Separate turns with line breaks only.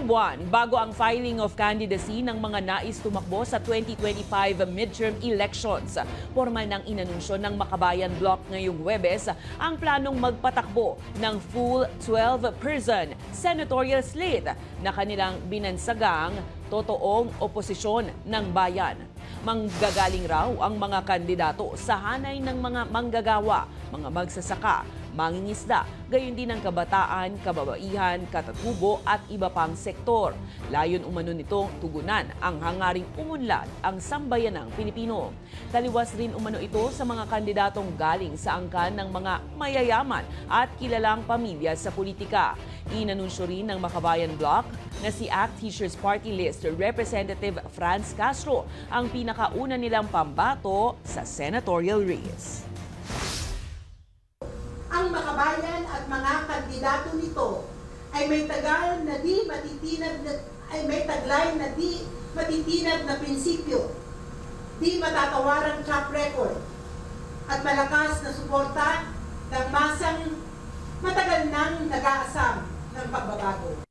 buwan bago ang filing of candidacy ng mga nais tumakbo sa 2025 midterm elections. Formal nang inanunsyo ng Makabayan Bloc ngayong Huwebes ang planong magpatakbo ng full 12-person senatorial slate na kanilang binansagang totoong oposisyon ng bayan. Manggagaling raw ang mga kandidato sa hanay ng mga manggagawa, mga magsasaka, mangingisda, gayon din ng kabataan, kababaihan, katatubo at iba pang sektor. Layon umano nitong tugunan ang hangaring umunlad ang sambayanang Pilipino. Taliwas rin umano ito sa mga kandidatong galing sa angkan ng mga mayayaman at kilalang pamilya sa politika. Inanunsyo rin ng Makabayan Bloc na si ACT Teachers Party List Representative Franz Castro ang pinakauna nilang pambato sa senatorial race.
Ang Makabayan at mga kandidato nito ay may taglay na di matitinag na prinsipyo, di matatawarang track record at malakas na suporta ng masang matagal nang nag-aasam ng pagbabago.